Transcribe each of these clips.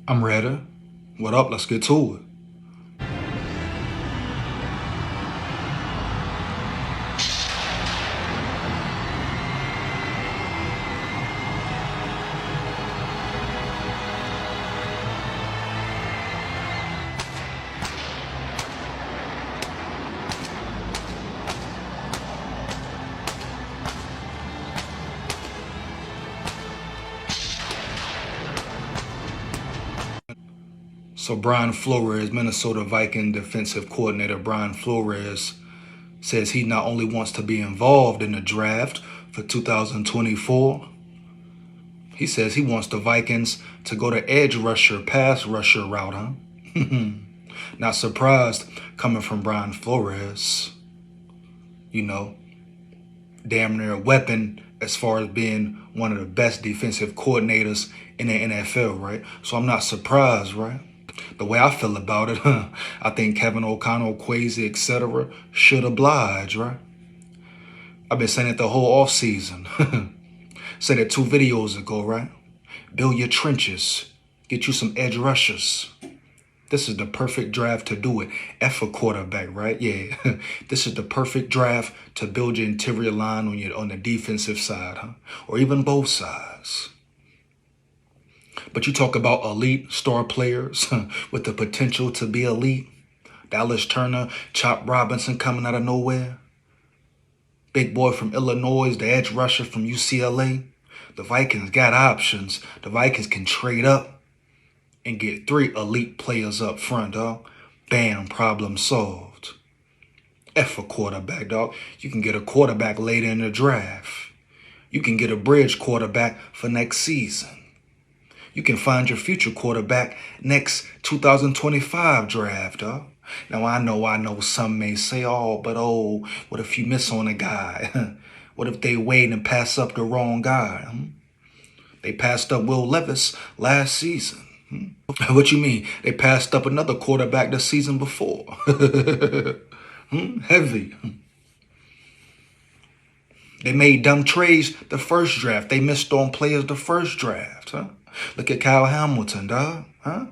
I'm ready. What up? Let's get to it. So Brian Flores, Minnesota Vikings defensive coordinator Brian Flores, says he not only wants to be involved in the draft for 2024, he says he wants the Vikings to go the edge rusher, pass rusher route, huh? Not surprised coming from Brian Flores. You know, damn near a weapon as far as being one of the best defensive coordinators in the NFL, right? So I'm not surprised, right? The way I feel about it, I think Kevin O'Connell, Quasi, etc. should oblige, right? I've been saying it the whole offseason. Said it 2 videos ago, right? Build your trenches. Get you some edge rushers. This is the perfect draft to do it. F a quarterback, right? Yeah. This is the perfect draft to build your interior line on the defensive side, huh? Or even both sides. But you talk about elite star players with the potential to be elite. Dallas Turner, Chop Robinson coming out of nowhere. Big boy from Illinois, the edge rusher from UCLA. The Vikings got options. The Vikings can trade up and get 3 elite players up front, dog. Bam, problem solved. F a quarterback, dog. You can get a quarterback later in the draft. You can get a bridge quarterback for next season. You can find your future quarterback next 2025 draft, dog. Now, I know some may say, what if you miss on a guy? What if they wait and pass up the wrong guy? They passed up Will Levis last season. What you mean? They passed up another quarterback the season before. Heavy. They made dumb trades the first draft. They missed on players the first draft, huh? Look at Kyle Hamilton, dog, huh?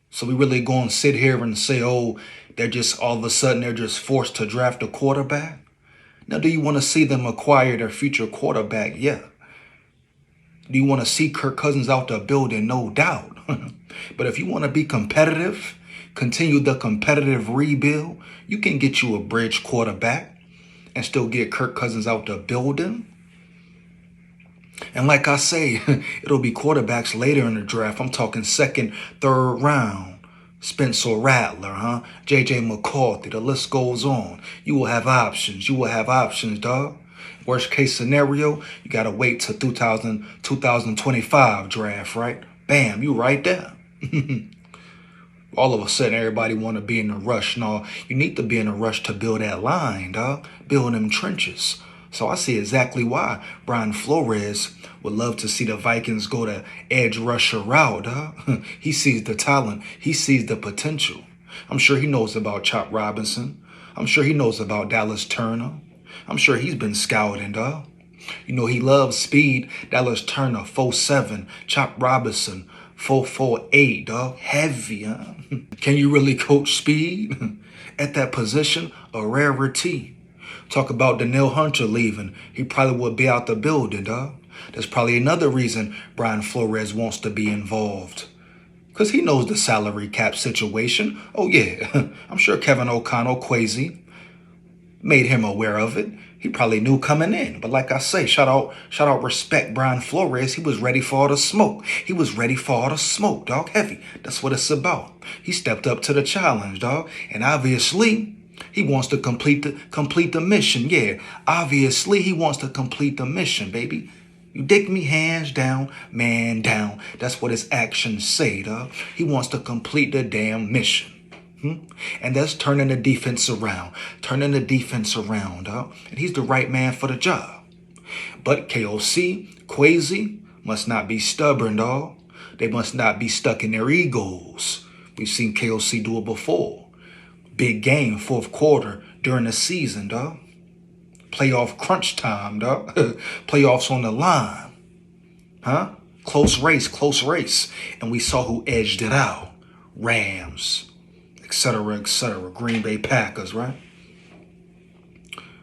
So we really going to sit here and say, they're just all of a sudden they're just forced to draft a quarterback? Now, do you want to see them acquire their future quarterback? Yeah. Do you want to see Kirk Cousins out the building? No doubt. But if you want to be competitive, continue the competitive rebuild, you can get you a bridge quarterback and still get Kirk Cousins out the building. And like I say, it'll be quarterbacks later in the draft. I'm talking 2nd, 3rd round. Spencer Rattler, huh? J.J. McCarthy, the list goes on. You will have options. You will have options, dog. Worst case scenario, you got to wait till 2025 draft, right? Bam, you right there. All of a sudden, everybody want to be in a rush. No, you need to be in a rush to build that line, dog. Build them trenches. So I see exactly why Brian Flores would love to see the Vikings go the edge rusher route, dog. He sees the talent. He sees the potential. I'm sure he knows about Chop Robinson. I'm sure he knows about Dallas Turner. I'm sure he's been scouting, dog. You know, he loves speed. Dallas Turner, 4'7". Chop Robinson, 4'8", dog. Heavy, huh? Can you really coach speed? At that position, a rarity. Talk about Danielle Hunter leaving. He probably would be out the building, dog. There's probably another reason Brian Flores wants to be involved. Because he knows the salary cap situation. Oh, yeah. I'm sure Kevin O'Connell, Quasi, made him aware of it. He probably knew coming in. But like I say, shout out, respect Brian Flores. He was ready for all the smoke. He was ready for all the smoke, dog. Heavy. That's what it's about. He stepped up to the challenge, dog. And obviously, he wants to complete the mission. Yeah, obviously, he wants to complete the mission, baby. You dig me? Hands down, man down. That's what his actions say, dog. He wants to complete the damn mission. And that's turning the defense around. Dog. And he's the right man for the job. But KOC, Quasi, must not be stubborn, dog. They must not be stuck in their egos. We've seen KOC do it before. Big game, 4th quarter during the season, dog. Playoff crunch time, dog. Playoffs on the line. Huh? Close race, close race. And we saw who edged it out. Rams, etc., etc. Green Bay Packers, right?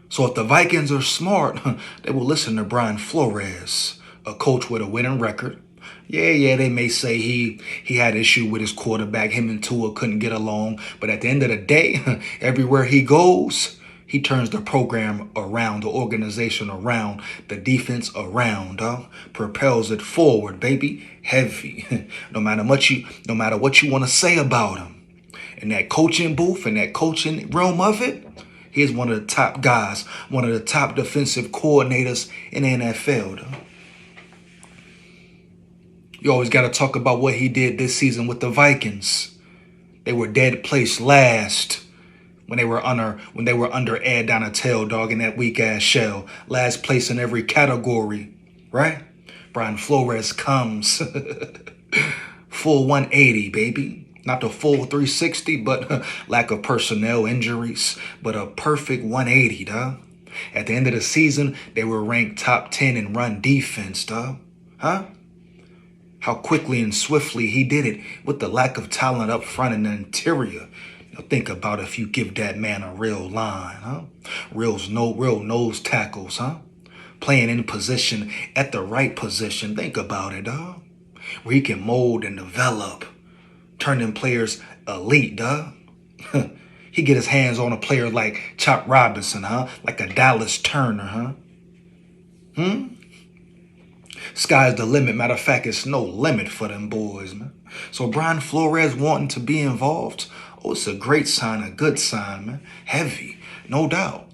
So if the Vikings are smart, they will listen to Brian Flores, a coach with a winning record. Yeah, they may say he had issue with his quarterback. Him and Tua couldn't get along. But at the end of the day, everywhere he goes, he turns the program around, the organization around, the defense around, propels it forward, baby, heavy. No matter what you want to say about him. In that coaching booth, in that coaching realm of it, he's one of the top guys, one of the top defensive coordinators in the NFL, though. You always got to talk about what he did this season with the Vikings. They were dead placed last when they were under Ed Donatel, dog, in that weak ass shell. Last place in every category, right? Brian Flores comes full 180, baby. Not the full 360, but lack of personnel, injuries, but a perfect 180, dog. At the end of the season, they were ranked top 10 in run defense, dog. Huh? How quickly and swiftly he did it with the lack of talent up front in the interior. Now think about if you give that man a real line, huh? Real nose tackles, huh? Playing in position at the right position. Think about it, dog. Where he can mold and develop, turn them players elite, dog. He get his hands on a player like Chop Robinson, huh? Like a Dallas Turner, huh? Sky's the limit. Matter of fact, it's no limit for them boys, man. So Brian Flores wanting to be involved, oh, it's a great sign, a good sign, man. Heavy, no doubt.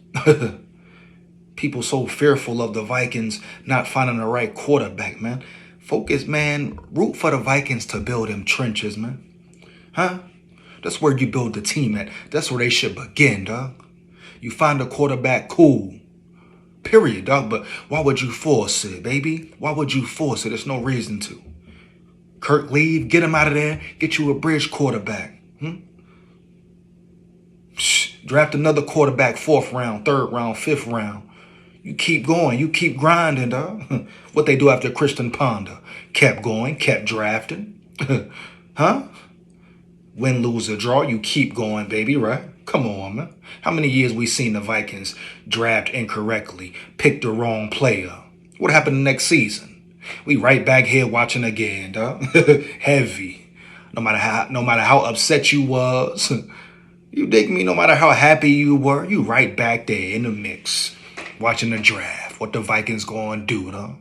People so fearful of the Vikings not finding the right quarterback, man. Focus, man. Root for the Vikings to build them trenches, man. Huh? That's where you build the team at. That's where they should begin, dog. You find a quarterback, cool. Period, dog. But why would you force it, baby? Why would you force it? There's no reason to. Kirk, leave. Get him out of there. Get you a bridge quarterback. Draft another quarterback, 4th round, 3rd round, 5th round. You keep going. You keep grinding, dog. What they do after Christian Ponder. Kept going, kept drafting. Huh? Win, lose, or draw. You keep going, baby, right? Come on, man. How many years we seen the Vikings draft incorrectly, pick the wrong player? What happened the next season? We right back here watching again, dog. Heavy. No matter how upset you was, you dig me? No matter how happy you were, you right back there in the mix, watching the draft. What the Vikings going to do, dog?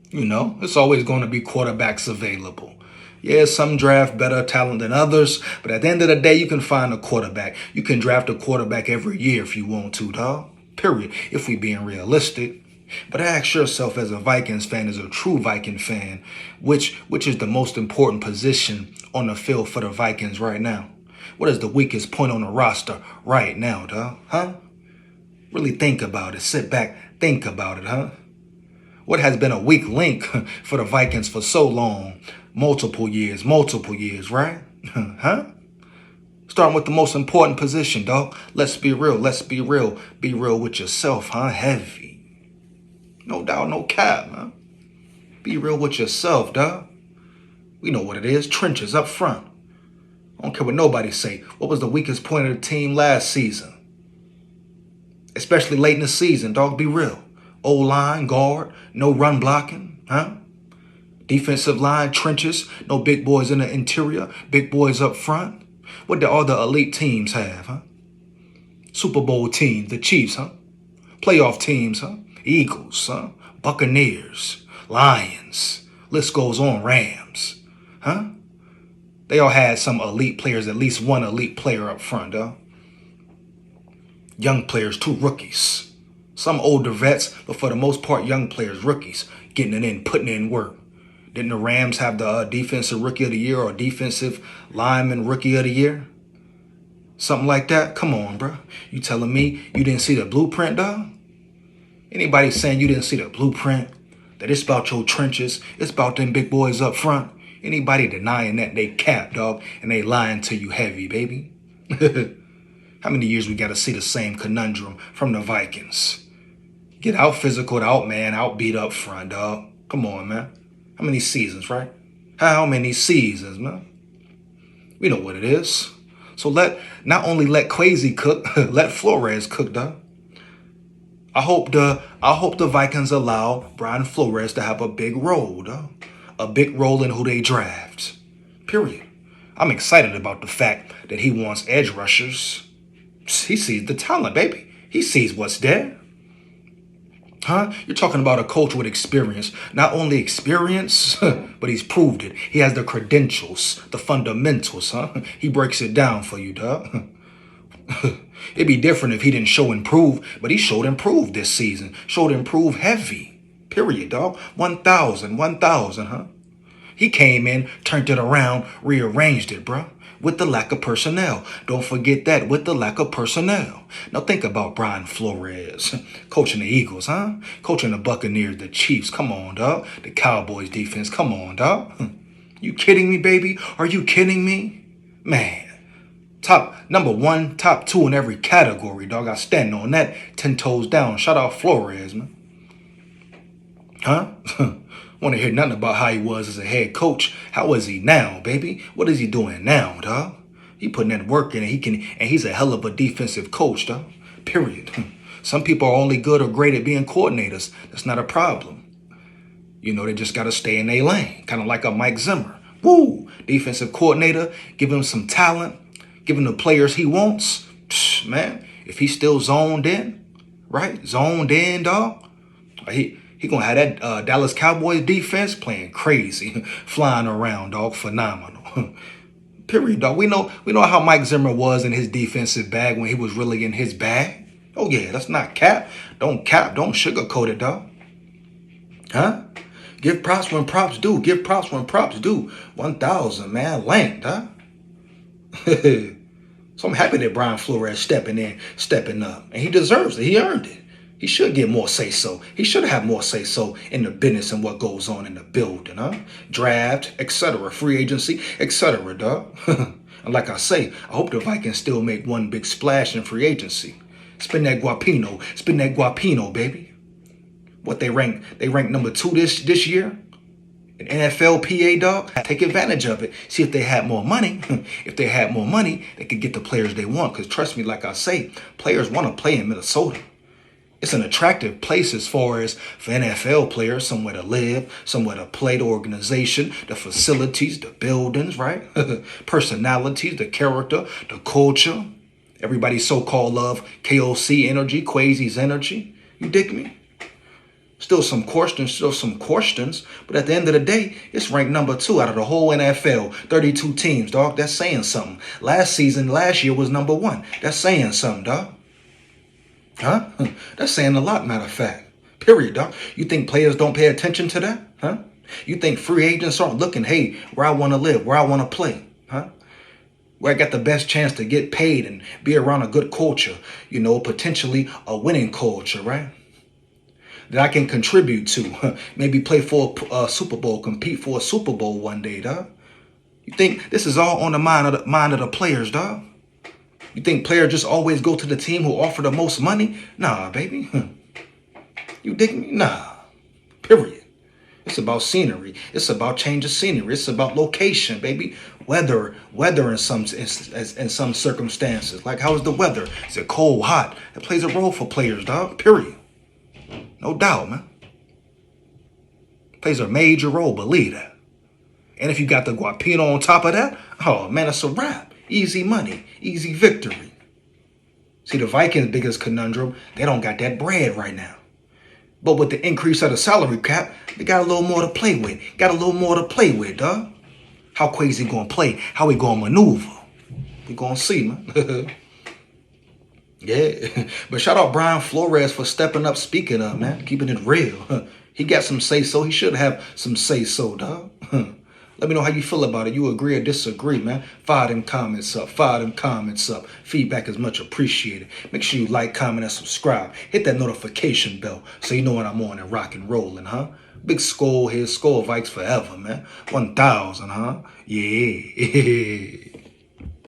You know, it's always going to be quarterbacks available. Yeah, some draft better talent than others, but at the end of the day, you can find a quarterback. You can draft a quarterback every year if you want to, dog. Period. If we being realistic. But ask yourself as a Vikings fan, as a true Viking fan, which is the most important position on the field for the Vikings right now? What is the weakest point on the roster right now, dog? Huh? Really think about it. Sit back, think about it, huh? What has been a weak link for the Vikings for so long? Multiple years, right? Huh? Starting with the most important position, dog. Let's be real. Be real with yourself, huh? Heavy. No doubt, no cap, man. Be real with yourself, dog. We know what it is. Trenches up front. I don't care what nobody say. What was the weakest point of the team last season? Especially late in the season, dog. Be real. O-line, guard, no run blocking, huh? Defensive line, trenches, no big boys in the interior, big boys up front. What do all the elite teams have, huh? Super Bowl teams, the Chiefs, huh? Playoff teams, huh? Eagles, huh? Buccaneers, Lions, list goes on, Rams, huh? They all had some elite players, at least one elite player up front, huh? Young players, 2 rookies. Some older vets, but for the most part, young players, rookies, getting it in, putting in work. Didn't the Rams have the defensive rookie of the year or defensive lineman rookie of the year? Something like that? Come on, bro. You telling me you didn't see the blueprint, dog? Anybody saying you didn't see the blueprint? That it's about your trenches, it's about them big boys up front? Anybody denying that, they cap, dog, and they lying to you heavy, baby. How many years we got to see the same conundrum from the Vikings? Get out physical, out man, out beat up front, dog. Come on, man. How many seasons, right? How many seasons, man? We know what it is. So not only let Quasi cook, let Flores cook, dog. I hope the Vikings allow Brian Flores to have a big role, dog. A big role in who they draft. Period. I'm excited about the fact that he wants edge rushers. He sees the talent, baby. He sees what's there. Huh? You're talking about a coach with experience. Not only experience, but he's proved it. He has the credentials, the fundamentals, huh? He breaks it down for you, dog. It'd be different if he didn't show improve, but he showed improve this season. Showed improve heavy. Period, dog. 1,000, huh? He came in, turned it around, rearranged it, bro. With the lack of personnel. Don't forget that, with the lack of personnel. Now think about Brian Flores. Coaching the Eagles, huh? Coaching the Buccaneers, the Chiefs. Come on, dog. The Cowboys defense. Come on, dog. You kidding me, baby? Are you kidding me? Man. Number 1, top 2 in every category, dog. I stand on that 10 toes down. Shout out Flores, man. Huh? Want to hear nothing about how he was as a head coach. How is he now, baby? What is he doing now, dog? He putting that work in, and he's a hell of a defensive coach, dog. Period. Some people are only good or great at being coordinators. That's not a problem. You know, they just got to stay in their lane. Kind of like a Mike Zimmer. Woo! Defensive coordinator. Give him some talent. Give him the players he wants. Psh, man, if he's still zoned in, right? Zoned in, dog. He gonna have that Dallas Cowboys defense playing crazy, flying around, dog. Phenomenal. Period, dog. We know how Mike Zimmer was in his defensive bag when he was really in his bag. Oh yeah, that's not cap. Don't sugarcoat it, dog. Huh? Give props when props due. Give props when props due. 1,000, man. Length, huh? So I'm happy that Brian Flores stepping up. And he deserves it. He earned it. He should get more say-so. He should have more say-so in the business and what goes on in the building, huh? Draft, etc., free agency, etc., dog. And like I say, I hope the Vikings still make one big splash in free agency. Spend that guapino, baby. What they rank number 2 this year? An NFL PA, dog. Take advantage of it. See if they had more money. If they had more money, they could get the players they want. Because trust me, like I say, players want to play in Minnesota. It's an attractive place as far as for NFL players, somewhere to live, somewhere to play, the organization, the facilities, the buildings, right? Personalities, the character, the culture. Everybody's so-called love KOC energy, Quasi's energy. You dig me? Still some questions, but at the end of the day, it's ranked number 2 out of the whole NFL. 32 teams, dog. That's saying something. Last year was number 1. That's saying something, dog. Huh? That's saying a lot, matter of fact. Period, dog. You think players don't pay attention to that? Huh? You think free agents aren't looking, hey, where I want to live, where I want to play? Huh? Where I got the best chance to get paid and be around a good culture, you know, potentially a winning culture, right? That I can contribute to. Maybe play for a Super Bowl, compete for a Super Bowl one day, dog. You think this is all on the mind of the players, dog? You think players just always go to the team who offer the most money? Nah, baby. You dig me? Nah. Period. It's about scenery. It's about change of scenery. It's about location, baby. Weather in some circumstances. Like, how is the weather? Is it cold, hot? It plays a role for players, dog. Period. No doubt, man. Plays a major role, believe that. And if you got the guapino on top of that, oh man, it's a wrap. Easy money, easy victory. See, the Vikings' biggest conundrum, they don't got that bread right now. But with the increase of the salary cap, they got a little more to play with. Dog. How Quasi gonna play? How he gonna maneuver? We gonna see, man. Yeah. But shout out Brian Flores for stepping up, speaking up, man. Keeping it real. He got some say-so. He should have some say-so, dog. Let me know how you feel about it. You agree or disagree, man. Fire them comments up. Feedback is much appreciated. Make sure you like, comment, and subscribe. Hit that notification bell so you know when I'm on and rock and rolling, huh? Big skull here, Skull Vikes forever, man. 1,000, huh? Yeah.